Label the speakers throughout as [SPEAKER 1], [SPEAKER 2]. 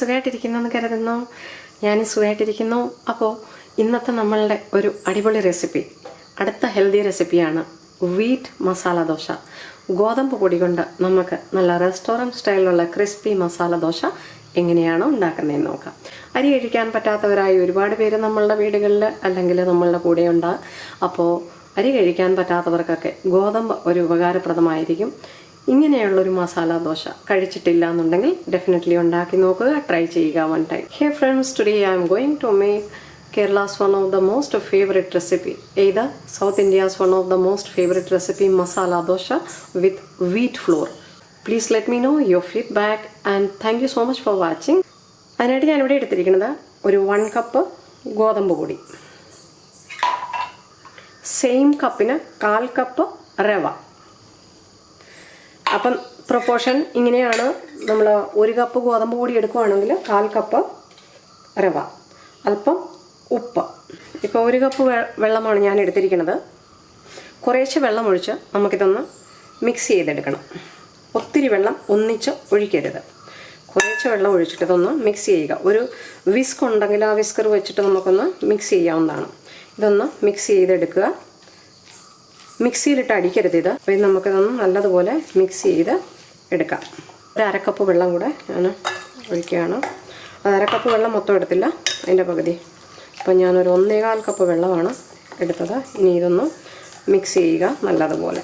[SPEAKER 1] സുഖമായിട്ടിരിക്കുന്നെന്ന് കരുതുന്നു. ഞാൻ സുഖമായിട്ടിരിക്കുന്നു. അപ്പോൾ ഇന്നത്തെ നമ്മളുടെ ഒരു അടിപൊളി റെസിപ്പി, അടുത്ത ഹെൽത്തി റെസിപ്പിയാണ് വീറ്റ് മസാല ദോശ. ഗോതമ്പ് പൊടി കൊണ്ട് നമുക്ക് നല്ല റെസ്റ്റോറൻറ്റ് സ്റ്റൈലിലുള്ള ക്രിസ്പി മസാല ദോശ എങ്ങനെയാണ് ഉണ്ടാക്കുന്നതെന്ന് നോക്കാം. അരി കഴിക്കാൻ പറ്റാത്തവരായി ഒരുപാട് പേര് നമ്മളുടെ വീടുകളിൽ അല്ലെങ്കിൽ നമ്മളുടെ കൂടെ ഉണ്ടാകും. അപ്പോൾ അരി കഴിക്കാൻ പറ്റാത്തവർക്കൊക്കെ ഗോതമ്പ് ഒരു ഉപകാരപ്രദമായിരിക്കും. ഇങ്ങനെയുള്ളൊരു മസാല ദോശ കഴിച്ചിട്ടില്ല എന്നുണ്ടെങ്കിൽ ഡെഫിനറ്റ്ലി ഉണ്ടാക്കി നോക്കുക, ട്രൈ ചെയ്യുക one time. Hey friends, today I am going to make Kerala's one of the most favorite recipe, either South India's one of the most favorite recipe, masala dosha with wheat flour. Please let me know your feedback and thank you so much for watching. അതിനായിട്ട് ഞാനിവിടെ എടുത്തിരിക്കുന്നത് ഒരു 1 cup ഗോതമ്പ് പൊടി, same കപ്പിന് 1/4 cup റവ. അപ്പം proportion ഇങ്ങനെയാണ്. നമ്മൾ 1 കപ്പ് ഗോതമ്പ് പൊടി എടുക്കുകയാണെങ്കിൽ 1/4 കപ്പ് റവ, അല്പം ഉപ്പ്. ഇപ്പോൾ 1 കപ്പ് വെള്ളമാണ് ഞാൻ എടുത്തിരിക്കുന്നത്. കുറേശ്ശെ വെള്ളം ഒഴിച്ച് നമുക്കിതൊന്ന് മിക്സ് ചെയ്തെടുക്കണം. ഒത്തിരി വെള്ളം ഒന്നിച്ച് ഒഴിക്കരുത്. കുറേശ്ശെ വെള്ളം ഒഴിച്ചിട്ട് ഇതൊന്ന് മിക്സ് ചെയ്യുക. ഒരു വിസ്ക് ഉണ്ടെങ്കിൽ ആ വിസ്കർ വെച്ചിട്ട് നമുക്കൊന്ന് മിക്സ് ചെയ്യാവുന്നതാണ്. ഇതൊന്ന് മിക്സ് ചെയ്തെടുക്കുക. മിക്സിയിലിട്ട് അടിക്കരുത് ഇത്. അപ്പോൾ ഇത് നമുക്കിതൊന്ന് നല്ലതുപോലെ മിക്സ് ചെയ്ത് എടുക്കാം. ഒരു 1/2 കപ്പ് വെള്ളം കൂടെ ഞാൻ ഒഴിക്കുകയാണ്. അത് 1/2 കപ്പ് വെള്ളം മൊത്തം എടുത്തില്ല, അതിൻ്റെ പകുതി. അപ്പോൾ ഞാനൊരു 1/4 കപ്പ് വെള്ളമാണ് എടുത്തത്. ഇനി ഇതൊന്ന് മിക്സ് ചെയ്യുക നല്ലതുപോലെ.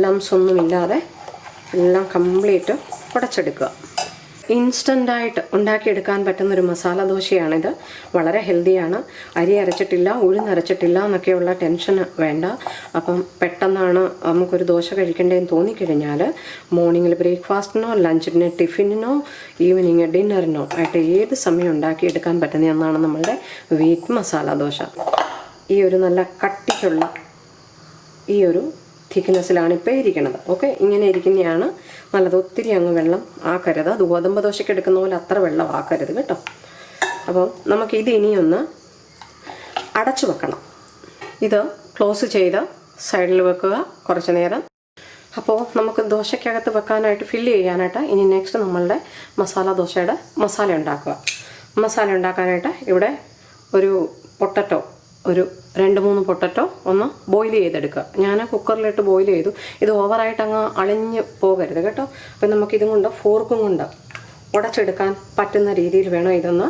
[SPEAKER 1] ലംസ് ഒന്നുമില്ലാതെ എല്ലാം കംപ്ലീറ്റ് ഉടച്ചെടുക്കുക. ഇൻസ്റ്റൻ്റായിട്ട് ഉണ്ടാക്കിയെടുക്കാൻ പറ്റുന്നൊരു മസാല ദോശയാണിത്. വളരെ ഹെൽത്തിയാണ്. അരി അരച്ചിട്ടില്ല, ഉഴുന്നരച്ചിട്ടില്ല എന്നൊക്കെയുള്ള ടെൻഷൻ വേണ്ട. അപ്പം പെട്ടെന്നാണ് നമുക്കൊരു ദോശ കഴിക്കേണ്ടതെന്ന് തോന്നിക്കഴിഞ്ഞാൽ മോർണിംഗിൽ ബ്രേക്ക്ഫാസ്റ്റിനോ ലഞ്ചിന് ടിഫിനിനോ ഈവനിങ് ഡിന്നറിനോ ആയിട്ട് ഏത് സമയം ഉണ്ടാക്കിയെടുക്കാൻ പറ്റുന്ന ഒന്നാണ് നമ്മളുടെ വീറ്റ് മസാല ദോശ. ഈ ഒരു നല്ല കട്ടിക്കുള്ള ഈ ഒരു തിക്നെസ്സിലാണ് ഇപ്പോൾ ഇരിക്കുന്നത്. ഓക്കെ, ഇങ്ങനെ ഇരിക്കുന്നതാണ് നല്ലത്. ഒത്തിരി അങ്ങ് വെള്ളം ആക്കരുത്. അത് ഗോതമ്പ് ദോശയ്ക്ക് എടുക്കുന്ന പോലെ അത്ര വെള്ളം ആക്കരുത് കേട്ടോ. അപ്പോൾ നമുക്കിത് ഇനിയൊന്ന് അടച്ചു വെക്കണം. ഇത് ക്ലോസ് ചെയ്ത് സൈഡിൽ വെക്കുക കുറച്ച് നേരം. അപ്പോൾ നമുക്ക് ദോശയ്ക്കകത്ത് വെക്കാനായിട്ട് ഫില്ല് ചെയ്യാനായിട്ട് ഇനി നെക്സ്റ്റ് നമ്മളുടെ മസാല ദോശയുടെ മസാല ഉണ്ടാക്കുക. മസാല ഉണ്ടാക്കാനായിട്ട് ഇവിടെ ഒരു പൊട്ടറ്റോ, ഒരു 2-3 പൊട്ടറ്റോ ഒന്ന് ബോയിൽ ചെയ്തെടുക്കുക. ഞാൻ കുക്കറിലിട്ട് ബോയിൽ ചെയ്തു. ഇത് ഓവറായിട്ട് അങ്ങ് അളിഞ്ഞ് പോകരുത് കേട്ടോ. അപ്പം നമുക്കിതും കൊണ്ട് ഫോർക്കും കൊണ്ട് ഉടച്ചെടുക്കാൻ പറ്റുന്ന രീതിയിൽ വേണം ഇതൊന്ന്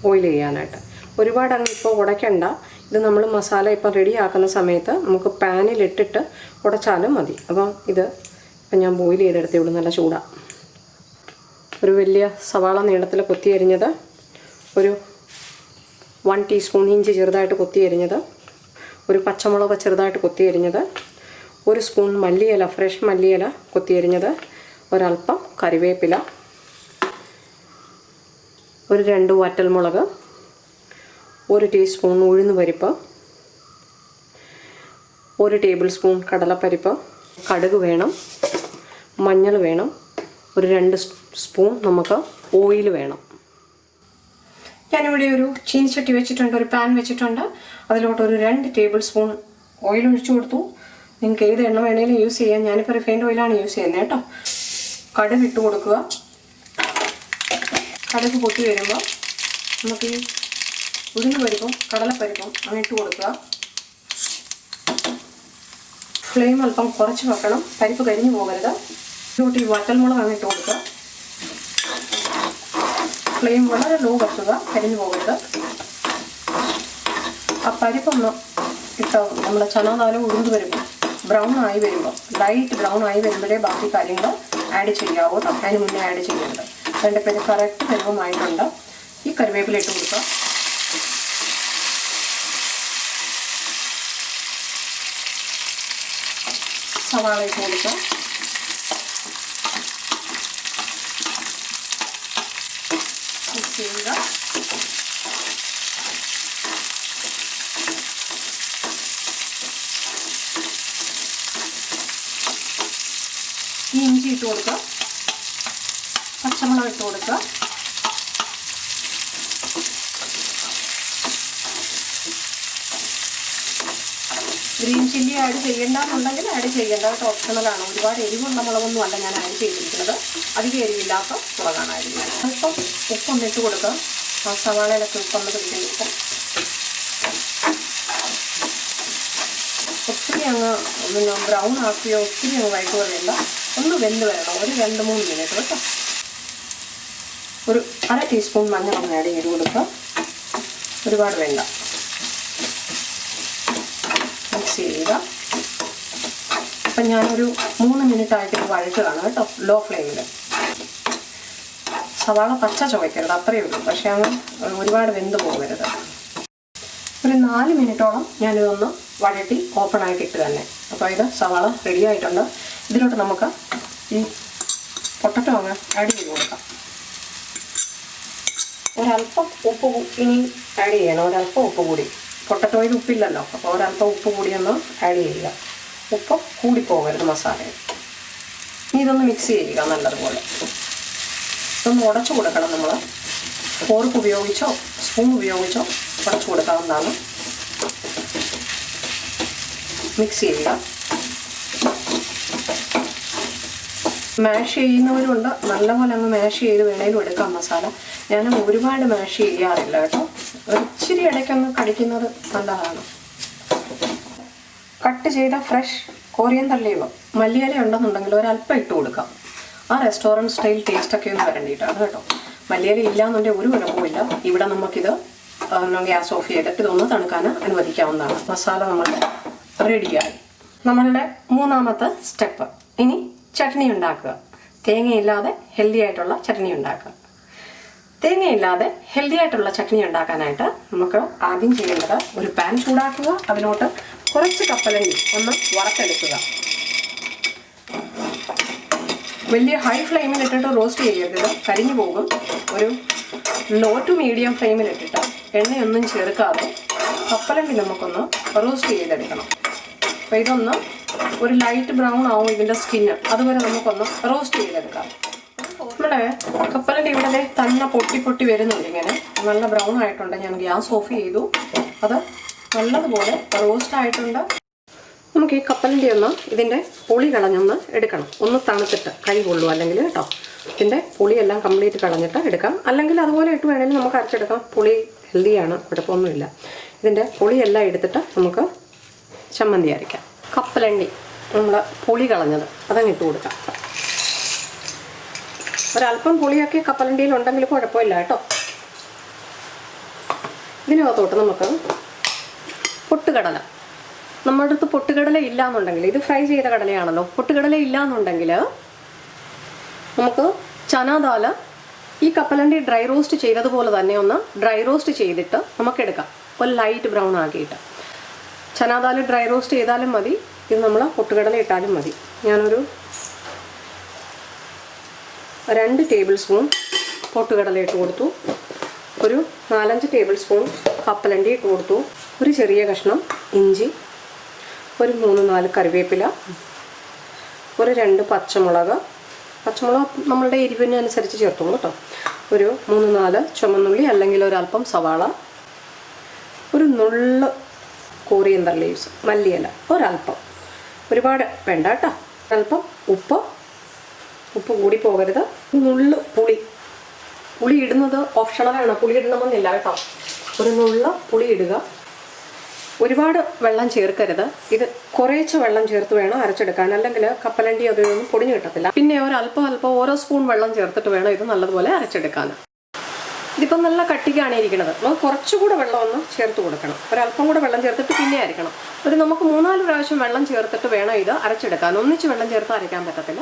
[SPEAKER 1] ബോയിൽ ചെയ്യാനായിട്ട്. ഒരുപാട് അങ്ങ് ഇപ്പോൾ ഉടയ്ക്കണ്ട. ഇത് നമ്മൾ മസാല ഇപ്പം റെഡിയാക്കുന്ന സമയത്ത് നമുക്ക് പാനിലിട്ടിട്ട് ഉടച്ചാലും മതി. അപ്പം ഇപ്പം ഞാൻ ബോയിൽ ചെയ്തെടുത്ത് ഇവിടെ നല്ല ചൂടാണ്. ഒരു വലിയ സവാള നീളത്തിൽ കൊത്തി അരിഞ്ഞത്, ഒരു 1 ടീസ്പൂൺ ഇഞ്ചി ചെറുതായിട്ട് കൊത്തി അരിഞ്ഞത്, ഒരു പച്ചമുളക് ചെറുതായിട്ട് കൊത്തി അരിഞ്ഞത്, 1 സ്പൂൺ മല്ലിയില, ഫ്രഷ് മല്ലിയില കൊത്തി അരിഞ്ഞത്, ഒരൽപ്പം കറിവേപ്പില, ഒരു 2 വറ്റൽമുളക്, 1 ടീസ്പൂൺ ഉഴുന്ന് പരിപ്പ്, 1 ടേബിൾ സ്പൂൺ കടലപ്പരിപ്പ്, കടുക് വേണം, മഞ്ഞൾ വേണം, ഒരു 2 സ്പൂൺ നമുക്ക് ഓയിൽ വേണം. ഞാനിവിടെ ഒരു ചീനിച്ചട്ടി വെച്ചിട്ടുണ്ട്, ഒരു പാൻ വെച്ചിട്ടുണ്ട്. അതിലോട്ട് ഒരു 2 ടേബിൾ സ്പൂൺ ഓയിൽ ഒഴിച്ചു കൊടുത്തു. നിങ്ങൾക്ക് ഏത് എണ്ണ വേണമെങ്കിലും യൂസ് ചെയ്യാം. ഞാനിപ്പോൾ റിഫൈൻഡ് ഓയിലാണ് യൂസ് ചെയ്യുന്നത് കേട്ടോ. കടുക് ഇട്ട് കൊടുക്കുക. കടുക് പൊട്ടി വരുമ്പോൾ നമുക്ക് ഈ ഉഴുന്ന് പരിപ്പും കടലപ്പരിപ്പും അങ്ങനെ ഇട്ട് കൊടുക്കുക. ഫ്ലെയിം അല്പം കുറച്ച് വെക്കണം, പരിപ്പ് കരിഞ്ഞു പോകരുത്. ഇതിലോട്ട് ഈ വറ്റൽമുളക് അങ്ങനെ ഇട്ട് കൊടുക്കുക. ഫ്ലെയിം വളരെ ലോ വെക്കുക, കരിഞ്ഞു പോകരുത്. ആ പരിപ്പൊന്ന് ഇട്ട് നമ്മുടെ ചനാദാലും ഉഴുന്ന് പരിപ്പും ബ്രൗൺ ആയി വരുമ്പോൾ, ലൈറ്റ് ബ്രൗൺ ആയി വരുമ്പോഴേ ബാക്കി കാര്യങ്ങൾ ആഡ് ചെയ്യാവൂ കേട്ടോ. അതിന് മുന്നേ ആഡ് ചെയ്യരുത്. അതിൻ്റെ പേര് കറക്റ്റ് പരിവുമായിട്ടുണ്ട്. ഈ കറിവേപ്പില ഇട്ട് കൊടുക്കുക. സവാള ഇട്ട് കൊടുക്കുക. ചെയ്യുക. ഇഞ്ചി ഇട്ട് കൊടുക്കുക, പച്ചമുളക് ഇട്ട് കൊടുക്കുക, ഗ്രീൻ ചില്ലി ആഡ് ചെയ്യേണ്ടെന്നുണ്ടെങ്കിൽ ആഡ് ചെയ്യേണ്ട, അത് ഓപ്ഷണലാണ്. ഒരുപാട് എരിവുള്ള മുളകൊന്നും അല്ല ഞാൻ ആഡ് ചെയ്തിരിക്കുന്നത്, അധികം എരിവില്ലാത്ത മുളകാണ് ആഡ് ചെയ്യുന്നത്. അല്പം ഉപ്പൊന്നിട്ട് കൊടുക്കുക, ആ സവാളയിലൊക്കെ ഉപ്പൊന്ന് പിടിക്കുന്ന ഉപ്പം. ഒത്തിരി അങ്ങ് ബ്രൗൺ ആക്കിയോ ഒത്തിരി അങ്ങ് വൈകിട്ട് വേണ്ട, ഒന്ന് വെന്ത് വരണം, ഒരു 2-3 മിനിറ്റ് കേട്ടോ. ഒരു 1/2 ടീസ്പൂൺ മഞ്ഞളൊന്ന് ആഡ് ചെയ്ത് കൊടുക്കുക, ഒരുപാട് വേണ്ട. മിക്സ് ചെയ്യുക. അപ്പം ഞാനൊരു 3 മിനിറ്റായിട്ട് വഴറ്റുകയാണ് കേട്ടോ, ലോ ഫ്ലെയിമിൽ. സവാള പച്ച ചുവയ്ക്കരുത്, അത്രയേ ഉള്ളൂ. പക്ഷേ അങ്ങ് ഒരുപാട് വെന്ത് പോകരുത്. ഒരു 4 മിനിറ്റോളം ഞാനിതൊന്ന് വഴറ്റി ഓപ്പണായിട്ട് ഇട്ട് തന്നെ. അപ്പോൾ ഇത് സവാള റെഡി ആയിട്ടുണ്ട്. ഇതിലോട്ട് നമുക്ക് ഈ പൊട്ടറ്റോ അങ്ങ് ആഡ് ചെയ്ത് കൊടുക്കാം. ഒരല്പം ഉപ്പ് ഇനി ആഡ് ചെയ്യണം, ഒരല്പം ഉപ്പ് കൂടി. പൊട്ടറ്റോയിൽ ഉപ്പില്ലല്ലോ, അപ്പോൾ ഒരല്പം ഉപ്പ് കൂടി ഒന്ന് ആഡ് ചെയ്യുക. ഉപ്പ് കൂടിപ്പോകരുത് മസാലയിൽ. ഇനി ഇതൊന്ന് മിക്സ് ചെയ്യുക നല്ലതുപോലെ. ഇതൊന്ന് ഉടച്ചു കൊടുക്കണം. നമ്മൾ ഫോർക്ക് ഉപയോഗിച്ചോ സ്പൂൺ ഉപയോഗിച്ചോ ഉടച്ചു കൊടുക്കാവുന്നതാണ്. മിക്സ് ചെയ്യുക. മാഷ് ചെയ്യുന്നവരുണ്ട്, നല്ലപോലെ അങ്ങ് മാഷ് ചെയ്ത് വേണേലും എടുക്കാം മസാല. ഞാൻ ഒരുപാട് മാഷ് ചെയ്യാറില്ല കേട്ടോ, ഒരിച്ചിരി ഇടയ്ക്കൊന്ന് കടിക്കുന്നത് നല്ലതാണ്. കട്ട് ചെയ്ത ഫ്രഷ് കൊറിയൻഡർ ലീവ് മല്ലിയില ഉണ്ടെന്നുണ്ടെങ്കിൽ ഒരല്പം ഇട്ട് കൊടുക്കാം. ആ റെസ്റ്റോറൻറ്റ് സ്റ്റൈൽ ടേസ്റ്റൊക്കെ ഒന്ന് വരേണ്ടിയിട്ടാണ് കേട്ടോ. മല്ലിയില ഇല്ലയെന്നുണ്ടെങ്കിൽ ഒരു കുഴപ്പമില്ല. ഇവിടെ നമുക്കിത് ഗ്യാസ് ഓഫ് ചെയ്തിട്ട് ഇതൊന്ന് തണുക്കാൻ അനുവദിക്കാവുന്നതാണ്. മസാല നമ്മൾ റെഡിയായി. നമ്മളുടെ 3ാമത്തെ സ്റ്റെപ്പ്. ഇനി ചട്നി ഉണ്ടാക്കുക. തേങ്ങയില്ലാതെ ഹെൽത്തി ആയിട്ടുള്ള ചട്നി ഉണ്ടാക്കുക. തേങ്ങയില്ലാതെ ഹെൽത്തി ആയിട്ടുള്ള ചട്നി ഉണ്ടാക്കാനായിട്ട് നമുക്ക് ആദ്യം ചെയ്യേണ്ടത് ഒരു പാൻ ചൂടാക്കുക, അതിലോട്ട് കുറച്ച് കപ്പലണ്ടി ഒന്ന് വറുത്തെടുക്കുക. വലിയ ഹൈ ഫ്ലെയിമിലിട്ടിട്ട് റോസ്റ്റ് ചെയ്യരുത്, കരിഞ്ഞു പോകും. ഒരു ലോ ടു മീഡിയം ഫ്ലെയിമിലിട്ടിട്ട് എണ്ണയൊന്നും ചേർക്കാതെ കപ്പലണ്ടി നമുക്കൊന്ന് റോസ്റ്റ് ചെയ്തെടുക്കണം. അപ്പോൾ ഇതൊന്ന് ഒരു ലൈറ്റ് ബ്രൗൺ ആവും ഇതിൻ്റെ സ്കിന്ന്, അതുവരെ നമുക്കൊന്ന് റോസ്റ്റ് ചെയ്തെടുക്കാം. നമ്മുടെ കപ്പലണ്ടി ഇവിടെ തന്നെ പൊട്ടി പൊട്ടി വരുന്നുണ്ട്. ഇങ്ങനെ നല്ല ബ്രൗൺ ആയിട്ടുണ്ട്. ഞാൻ ഗ്യാസ് ഓഫ് ചെയ്തു. അത് നല്ലതുപോലെ റോസ്റ്റ് ആയിട്ടുണ്ട്. നമുക്ക് ഈ കപ്പലണ്ടി ഒന്ന് ഇതിൻ്റെ പുളി കളഞ്ഞൊന്ന് എടുക്കണം. ഒന്ന് തണുത്തിട്ട് കൈ കൊള്ളൂ അല്ലെങ്കിൽ കേട്ടോ. ഇതിൻ്റെ പുളിയെല്ലാം കംപ്ലീറ്റ് കളഞ്ഞിട്ട് എടുക്കാം, അല്ലെങ്കിൽ അതുപോലെ ഇട്ട് വേണമെങ്കിൽ നമുക്ക് അരച്ചെടുക്കാം. പുളി ഹെൽത്തിയാണ്, കുഴപ്പമൊന്നുമില്ല. ഇതിൻ്റെ പുളിയെല്ലാം എടുത്തിട്ട് നമുക്ക് ചമ്മന്തി അരയ്ക്കാം. കപ്പലണ്ടി നമ്മൾ പുളി കളഞ്ഞത് അതങ്ങ് ഇട്ട് കൊടുക്കാം. ഒരല്പം പുളിയൊക്കെ കപ്പലണ്ടിയിലുണ്ടെങ്കിൽ കുഴപ്പമില്ല കേട്ടോ. ഇതിനകത്തോട്ട് നമുക്ക് പൊട്ടുകടല, നമ്മുടെ അടുത്ത് പൊട്ടുകടല ഇല്ലയെന്നുണ്ടെങ്കിൽ, ഇത് ഫ്രൈ ചെയ്ത കടലയാണല്ലോ, പൊട്ടുകടല ഇല്ലയെന്നുണ്ടെങ്കിൽ നമുക്ക് ചനാദാൽ ഈ കപ്പലണ്ടി ഡ്രൈ റോസ്റ്റ് ചെയ്തതുപോലെ തന്നെ ഒന്ന് ഡ്രൈ റോസ്റ്റ് ചെയ്തിട്ട് നമുക്കെടുക്കാം, ഒരു ലൈറ്റ് ബ്രൗൺ ആക്കിയിട്ട്. ചനാദാൽ ഡ്രൈ റോസ്റ്റ് ചെയ്താലും മതി, ഇത് നമ്മൾ പൊട്ടുകടല ഇട്ടാലും മതി. ഞാനൊരു 2 ടേബിൾ സ്പൂൺ പൊട്ടുകടല ഇട്ട് കൊടുത്തു, ഒരു 4-5 ടേബിൾ സ്പൂൺ കപ്പലണ്ടി ഇട്ട് കൊടുത്തു, ഒരു ചെറിയ കഷ്ണം ഇഞ്ചി, ഒരു 3-4 കറിവേപ്പില, ഒരു 2 പച്ചമുളക് നമ്മളുടെ എരിവിനനുസരിച്ച് ചേർത്തോളൂ കേട്ടോ, ഒരു 3-4 ചുമന്നുള്ളി അല്ലെങ്കിൽ ഒരല്പം സവാള, ഒരു നുള്ള് കോറിയൻഡർ ലീവ്സ് മല്ലിയില, ഒരല്പം, ഒരുപാട് വേണ്ട കേട്ടോ. അല്പം ഉപ്പ് കൂടി പോകരുത്. നുള്ള് പുളി ഇടുന്നത് ഓപ്ഷണലാണ്, പുളി ഇടണമെന്നില്ല കേട്ടോ. ഒരു നുള്ള പുളി ഇടുക. ഒരുപാട് വെള്ളം ചേർക്കരുത്. ഇത് കുറേശ്ശെ വെള്ളം ചേർത്ത് വേണം അരച്ചെടുക്കാൻ, അല്ലെങ്കിൽ കപ്പലണ്ടി അതൊന്നും പൊടിഞ്ഞു കിട്ടത്തില്ല. പിന്നെ ഒരല്പം ഓരോ സ്പൂൺ വെള്ളം ചേർത്തിട്ട് വേണം ഇത് നല്ലതുപോലെ അരച്ചെടുക്കാൻ. ഇതിപ്പം നല്ല കട്ടിക്കാണ് ഇരിക്കുന്നത്. നമുക്ക് കുറച്ചുകൂടെ വെള്ളം ഒന്ന് ചേർത്ത് കൊടുക്കണം. ഒരല്പം കൂടെ വെള്ളം ചേർത്തിട്ട് പിന്നെ അരക്കണം. നമുക്ക് 3-4 പ്രാവശ്യം വെള്ളം ചേർത്തിട്ട് വേണം ഇത് അരച്ചെടുക്കാൻ. ഒന്നിച്ച് വെള്ളം ചേർത്ത് അരയ്ക്കാൻ പറ്റത്തില്ല.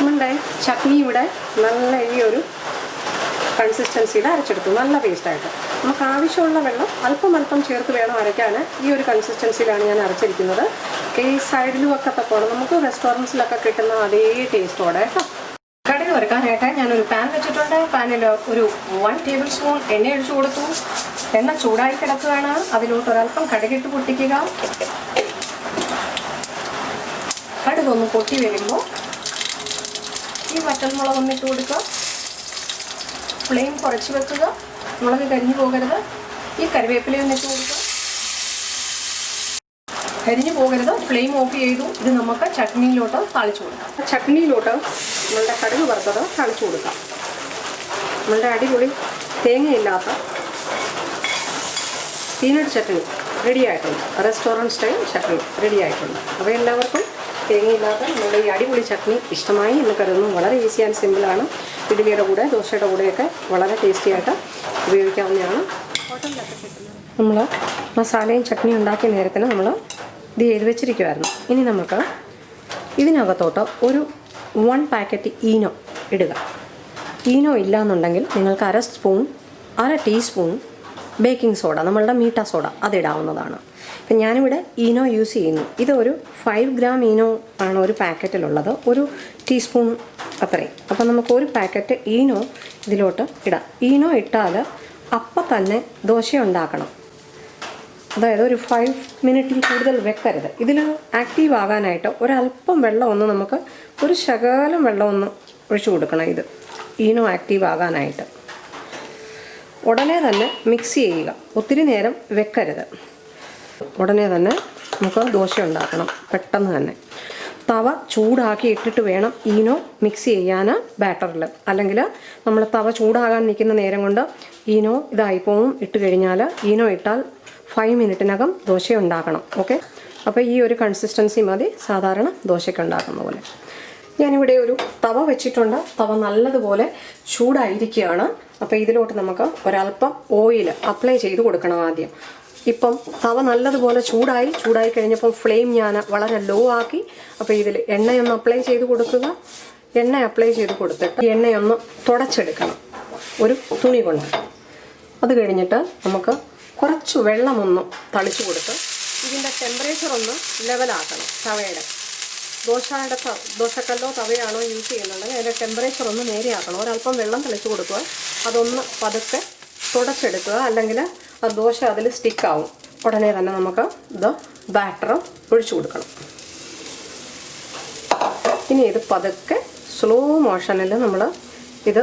[SPEAKER 1] നമ്മുടെ ചട്നി ഇവിടെ നല്ല ഈ ഒരു കൺസിസ്റ്റൻസിയിൽ അരച്ചെടുത്തു, നല്ല പേസ്റ്റായിട്ട്. നമുക്ക് ആവശ്യമുള്ള വെള്ളം അല്പം ചേർത്ത് വേണം അരയ്ക്കാൻ. ഈ ഒരു കൺസിസ്റ്റൻസിയിലാണ് ഞാൻ അരച്ചിരിക്കുന്നത്. ഈ സൈഡിലും ഒക്കെ തക്കോണം നമുക്ക് റെസ്റ്റോറൻറ്റ്സിലൊക്കെ കിട്ടുന്ന അതേ ടേസ്റ്റോടെ കേട്ടോ. കടുക് വറുക്കാനായിട്ട് ഞാനൊരു പാൻ വെച്ചിട്ടുണ്ട്. പാനിൽ ഒരു 1 ടേബിൾ സ്പൂൺ എണ്ണ ഒഴിച്ചു കൊടുത്തു. എണ്ണ ചൂടായി കിടക്കുകയാണ്. അതിലോട്ട് ഒരല്പം കടുകിട്ട് പൊട്ടിക്കുക. കടുക് ഒന്ന് പൊട്ടി വരുമ്പോൾ ഈ വറ്റൽമുളക് ഒന്നിട്ട് കൊടുക്കുക. ഫ്ലെയിം കുറച്ച് വെക്കുക, മുളക് കരിഞ്ഞു പോകരുത്. ഈ കറിവേപ്പില ഒന്നിട്ട് കൊടുക്കുക. കരിഞ്ഞു പോകരുത്. ഫ്ലെയിം ഓഫ് ചെയ്തു. ഇത് നമുക്ക് ചട്നിയിലോട്ട് താളിച്ചു കൊടുക്കാം. ചട്നിയിലോട്ട് നമ്മളുടെ കടുക് വറുത്തത് താളിച്ചു കൊടുക്കാം. നമ്മളുടെ അടിപൊളി തേങ്ങയില്ലാത്ത പീനട്ട് ചട്നി റെഡി ആയിട്ടുണ്ട്. റെസ്റ്റോറൻറ്റ് സ്റ്റൈൽ ചട്നി റെഡി ആയിട്ടുണ്ട്. അപ്പോൾ എല്ലാവർക്കും തേങ്ങയില്ലാത്ത നമ്മുടെ ഈ അടിപൊളി ചട്നി ഇഷ്ടമായി എന്ന് കരുതുന്നു. വളരെ ഈസി ആൻഡ് സിമ്പിളാണ്. ഇഡ്ഡലിയുടെ കൂടെ ദോശയുടെ കൂടെയൊക്കെ വളരെ ടേസ്റ്റിയായിട്ട് ഉപയോഗിക്കാവുന്നതാണ്. നമ്മൾ മസാലയും ചട്നിയും ഉണ്ടാക്കിയ നേരത്തിന് നമ്മൾ ഇത് ചെയ്ത് വെച്ചിരിക്കുമായിരുന്നു. ഇനി നമുക്ക് ഇതിനകത്തോട്ട് ഒരു 1 പാക്കറ്റ് ഈനോ ഇടുക. ഈനോ ഇല്ലയെന്നുണ്ടെങ്കിൽ നിങ്ങൾക്ക് അര ടീസ്പൂൺ ബേക്കിംഗ് സോഡ, നമ്മളുടെ മീഠ സോഡ, അതിടാവുന്നതാണ്. ഇപ്പം ഞാനിവിടെ ഈനോ യൂസ് ചെയ്യുന്നു. ഇതൊരു 5 ഗ്രാം ഈനോ ആണ് ഒരു പാക്കറ്റിലുള്ളത്, ഒരു ടീസ്പൂൺ അത്രയും. അപ്പം നമുക്ക് ഒരു പാക്കറ്റ് ഈനോ ഇതിലോട്ട് ഇടാം. ഈനോ ഇട്ടാൽ അപ്പം തന്നെ ദോശ ഉണ്ടാക്കണം. അതായത് ഒരു 5 മിനിറ്റിൽ കൂടുതൽ വെക്കരുത്. ഇതിൽ ആക്റ്റീവ് ആകാനായിട്ട് ഒരല്പം വെള്ളം ഒന്ന് നമുക്ക് ഒരു ശകലം വെള്ളം ഒന്ന് ഒഴിച്ചു കൊടുക്കണം. ഇത് ഈനോ ആക്റ്റീവ് ആകാനായിട്ട് ഉടനെ തന്നെ മിക്സ് ചെയ്യുക. ഒത്തിരി നേരം വെക്കരുത്. ഉടനെ തന്നെ നമുക്ക് ദോശ ഉണ്ടാക്കണം, പെട്ടെന്ന് തന്നെ. തവ ചൂടാക്കി ഇട്ടിട്ട് വേണം ഈനോ മിക്സ് ചെയ്യാൻ ബാറ്ററിൽ. അല്ലെങ്കിൽ നമ്മൾ തവ ചൂടാകാൻ നിൽക്കുന്ന നേരം കൊണ്ട് ഈനോ ഇതായിപ്പോവും. ഇട്ട് കഴിഞ്ഞാൽ ഈനോ ഇട്ടാൽ 5 മിനിറ്റിനകം ദോശ ഉണ്ടാക്കണം. ഓക്കെ, അപ്പോൾ ഈ ഒരു കൺസിസ്റ്റൻസി മതി സാധാരണ ദോശയ്ക്ക് ഉണ്ടാക്കുന്ന പോലെ. ഞാനിവിടെ ഒരു തവ വെച്ചിട്ടുണ്ട്. തവ നല്ലതുപോലെ ചൂടായിരിക്കുകയാണ്. അപ്പോൾ ഇതിലോട്ട് നമുക്ക് ഒരല്പം ഓയിൽ അപ്ലൈ ചെയ്ത് കൊടുക്കണം ആദ്യം. ഇപ്പം തവ നല്ലതുപോലെ ചൂടായി കഴിഞ്ഞപ്പം ഫ്ലെയിം ഞാൻ വളരെ ലോ ആക്കി. അപ്പോൾ ഇതിൽ എണ്ണയൊന്ന് അപ്ലൈ ചെയ്ത് കൊടുക്കുക. എണ്ണ അപ്ലൈ ചെയ്ത് കൊടുത്തിട്ട് എണ്ണയൊന്ന് തുടച്ചെടുക്കണം ഒരു തുണി കൊണ്ട്. അത് കഴിഞ്ഞിട്ട് നമുക്ക് കുറച്ച് വെള്ളമൊന്ന് തളിച്ചു കൊടുത്ത് ഇതിൻ്റെ ടെമ്പറേച്ചർ ഒന്ന് ലെവലാക്കണം. തവയുടെ ദോശക്കല്ലോ തവയാണോ യൂസ് ചെയ്യുന്നുണ്ടെങ്കിൽ അതിൻ്റെ ടെമ്പറേച്ചർ ഒന്ന് നേരെയാക്കണം. ഒരല്പം വെള്ളം തളിച്ചു കൊടുക്കുക. അതൊന്ന് പതുക്കെ തുടച്ചെടുക്കുക, അല്ലെങ്കിൽ ആ ദോശ അതിൽ സ്റ്റിക്കാവും. ഉടനെ തന്നെ നമുക്ക് ഇത് ബാറ്റർ ഒഴിച്ചു കൊടുക്കണം. ഇനി ഇത് പതുക്കെ സ്ലോ മോഷനിൽ നമ്മൾ ഇത്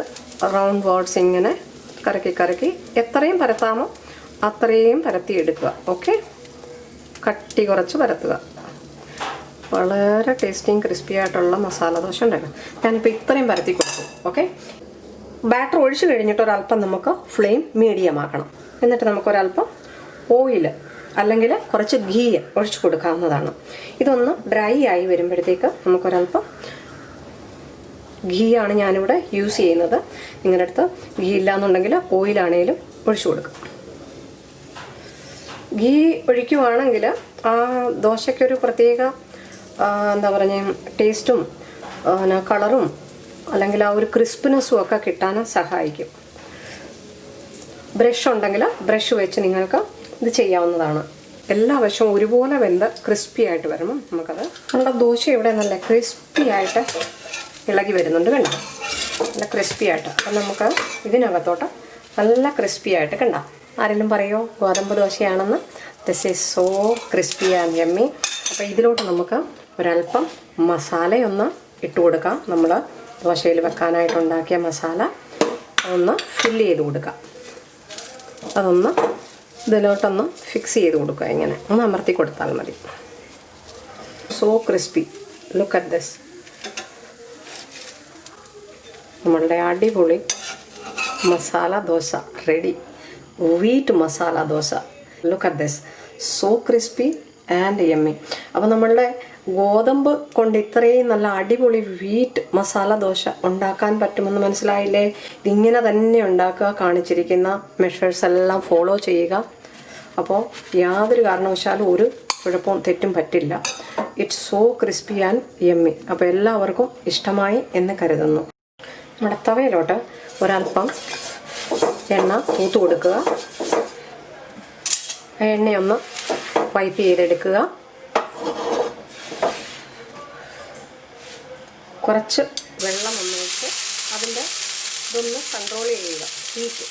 [SPEAKER 1] റൗണ്ട് വേർഡ്സ് ഇങ്ങനെ കറക്കി എത്രയും പരത്താമോ അത്രയും പരത്തിയെടുക്കുക. ഓക്കെ, കട്ടി കുറച്ച് പരത്തുക. വളരെ ടേസ്റ്റിയും ക്രിസ്പി ആയിട്ടുള്ള മസാല ദോശ ഉണ്ടാക്കാം. ഞാനിപ്പോൾ ഇത്രയും പരത്തി കൊടുത്തു. ഓക്കെ, ബാറ്റർ ഒഴിച്ചു കഴിഞ്ഞിട്ട് ഒരല്പം നമുക്ക് ഫ്ലെയിം മീഡിയം ആക്കണം. എന്നിട്ട് നമുക്കൊരല്പം ഓയിൽ അല്ലെങ്കിൽ കുറച്ച് ഘീ ഒഴിച്ചു കൊടുക്കാവുന്നതാണ്. ഇതൊന്ന് ഡ്രൈ ആയി വരുമ്പോഴത്തേക്ക് നമുക്കൊരല്പം ഘീ ആണ് ഞാനിവിടെ യൂസ് ചെയ്യുന്നത്. നിങ്ങളുടെ അടുത്ത് ഘീ ഇല്ലയെന്നുണ്ടെങ്കിൽ ഓയിലാണേലും ഒഴിച്ചു കൊടുക്കും. ഘീ ഒഴിക്കുവാണെങ്കിൽ ആ ദോശയ്ക്കൊരു പ്രത്യേക എന്താ പറഞ്ഞ ടേസ്റ്റും കളറും അല്ലെങ്കിൽ ആ ഒരു ക്രിസ്പ്നെസ്സും ഒക്കെ കിട്ടാൻ സഹായിക്കും. ബ്രഷ് ഉണ്ടെങ്കിൽ ബ്രഷ് വെച്ച് നിങ്ങൾക്ക് ഇത് ചെയ്യാവുന്നതാണ്. എല്ലാ വശവും ഒരുപോലെ വെന്ത് ക്രിസ്പി ആയിട്ട് വരുമ്പോൾ നമുക്കത് നമ്മുടെ ദോശ ഇവിടെ നല്ല ക്രിസ്പി ആയിട്ട് ഇളകി വരുന്നുണ്ട്. കണ്ട, നല്ല ക്രിസ്പി ആയിട്ട്. അപ്പം നമുക്ക് ഇതിനകത്തോട്ട് നല്ല ക്രിസ്പി ആയിട്ട് കണ്ട. ആരെങ്കിലും പറയുമോ ഗോതമ്പ് ദോശയാണെന്ന്? This is so crispy and yummy. അപ്പോൾ ഇതിലോട്ട് നമുക്ക് ഒരല്പം മസാലയൊന്ന് ഇട്ട് കൊടുക്കാം. നമ്മൾ ദോശയിൽ വെക്കാനായിട്ടുണ്ടാക്കിയ മസാല ഒന്ന് ഫില്ല് ചെയ്ത് കൊടുക്കാം. അതൊന്ന് ഇതിലോട്ടൊന്ന് ഫിക്സ് ചെയ്ത് കൊടുക്കുക. ഇങ്ങനെ ഒന്ന് അമർത്തി കൊടുത്താൽ മതി. So crispy. Look at this. നമ്മളുടെ അടിപൊളി masala dosa ready. Wheat masala dosa. Look at this. So crispy and yummy. അപ്പോൾ നമ്മളുടെ ഗോതമ്പ് കൊണ്ട് ഇത്രയും നല്ല അടിപൊളി വീറ്റ് മസാല ദോശ ഉണ്ടാക്കാൻ പറ്റുമെന്ന് മനസ്സിലായില്ലേ? ഇതിങ്ങനെ തന്നെ ഉണ്ടാക്കുക. കാണിച്ചിരിക്കുന്ന മെഷേഴ്സ് എല്ലാം ഫോളോ ചെയ്യുക. അപ്പോൾ യാതൊരു കാരണവശാലും ഒരു കുഴപ്പവും തെറ്റും പറ്റില്ല. It's so crispy and yummy. അപ്പോൾ എല്ലാവർക്കും ഇഷ്ടമായി എന്ന് കരുതുന്നു. നമ്മുടെ തവയിലോട്ട് ഒരല്പം എണ്ണ തൂത്ത് കൊടുക്കുക. എണ്ണയൊന്ന് വൈപ്പ് ചെയ്തെടുക്കുക. കുറച്ച് വെള്ളം ഒന്ന് വെച്ച് അതിൻ്റെ ഇതൊന്ന് കൺട്രോൾ ചെയ്യുക. ഹീറ്റ്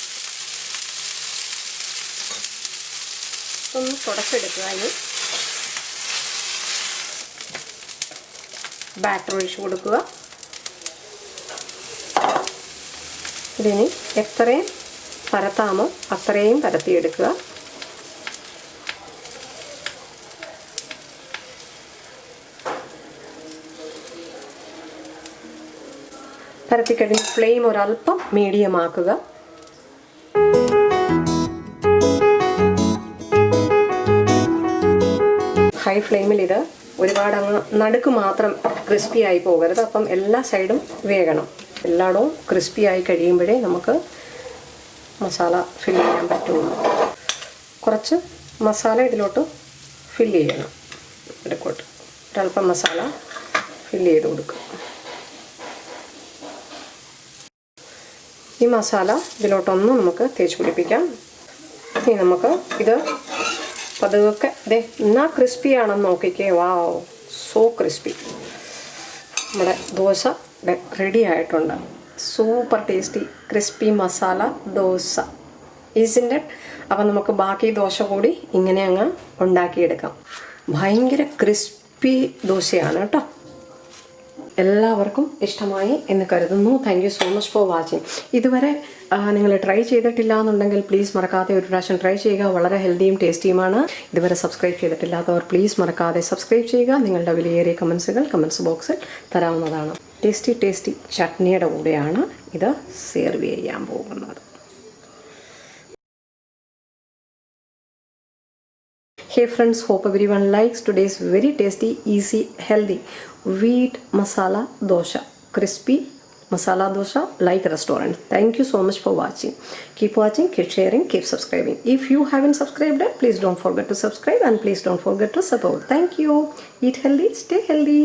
[SPEAKER 1] ഒന്ന് തുടച്ചെടുക്കുക. ഇനി ബാറ്റർ ഒഴിച്ച് കൊടുക്കുക. ഇതിനി എത്രയും പരത്താമോ അത്രയും പരത്തിയെടുക്കുക. പരത്തി കഴിഞ്ഞ് ഫ്ലെയിം ഒരല്പം മീഡിയം ആക്കുക. ഹൈ ഫ്ലെയിമിൽ ഇത് ഒരുപാട് അങ്ങ് നടുക്ക് മാത്രം ക്രിസ്പി ആയി പോകരുത്. അപ്പം എല്ലാ സൈഡും വേകണം. എല്ലായിടവും ക്രിസ്പി ആയി കഴിയുമ്പോഴേ നമുക്ക് മസാല ഫില്ല് ചെയ്യാൻ പറ്റുള്ളൂ. കുറച്ച് മസാല ഇതിലോട്ട് ഫില്ല് ചെയ്യണം. ഇടക്കോട്ട് ഒരല്പം മസാല ഫില്ല് ചെയ്ത് കൊടുക്കുക. ഈ മസാല ഇതിലോട്ടൊന്നും നമുക്ക് തേച്ച് പിടിപ്പിക്കാം. ഇനി നമുക്ക് ഇത് പതുക്കെ എന്നാ ക്രിസ്പി ആണെന്ന് നോക്കിക്കേ. Wow, so crispy. നമ്മുടെ ദോശ റെഡി ആയിട്ടുണ്ട്. Super tasty crispy masala dosa. ഈസിൻ്റെ. അപ്പം നമുക്ക് ബാക്കി ദോശ കൂടി ഇങ്ങനെ അങ്ങ് ഉണ്ടാക്കിയെടുക്കാം. ഭയങ്കര ക്രിസ്പി ദോശയാണ് കേട്ടോ. എല്ലാവർക്കും ഇഷ്ടമായി എന്ന് കരുതുന്നു. Thank you so much for watching. ഇതുവരെ നിങ്ങൾ ട്രൈ ചെയ്തിട്ടില്ല എന്നുണ്ടെങ്കിൽ പ്ലീസ് മറക്കാതെ ഒരു പ്രാവശ്യം ട്രൈ ചെയ്യുക. വളരെ ഹെൽത്തിയും ടേസ്റ്റിയുമാണ്. ഇതുവരെ സബ്സ്ക്രൈബ് ചെയ്തിട്ടില്ലാത്തവർ പ്ലീസ് മറക്കാതെ സബ്സ്ക്രൈബ് ചെയ്യുക. നിങ്ങളുടെ വിലയേറിയ കമൻസ് ബോക്സിൽ തരാവുന്നതാണ്. ടേസ്റ്റി ചട്നിയുടെ കൂടെയാണ് ഇത് സെർവ് ചെയ്യാൻ പോകുന്നത്. Hey friends, hope everyone likes today's very tasty, easy, healthy wheat masala dosa. Crispy masala dosa like restaurant. Thank you so much for watching. Keep watching, keep sharing, keep subscribing. If you haven't subscribed yet, please don't forget to subscribe and please don't forget to support. Thank you. Eat healthy, stay healthy.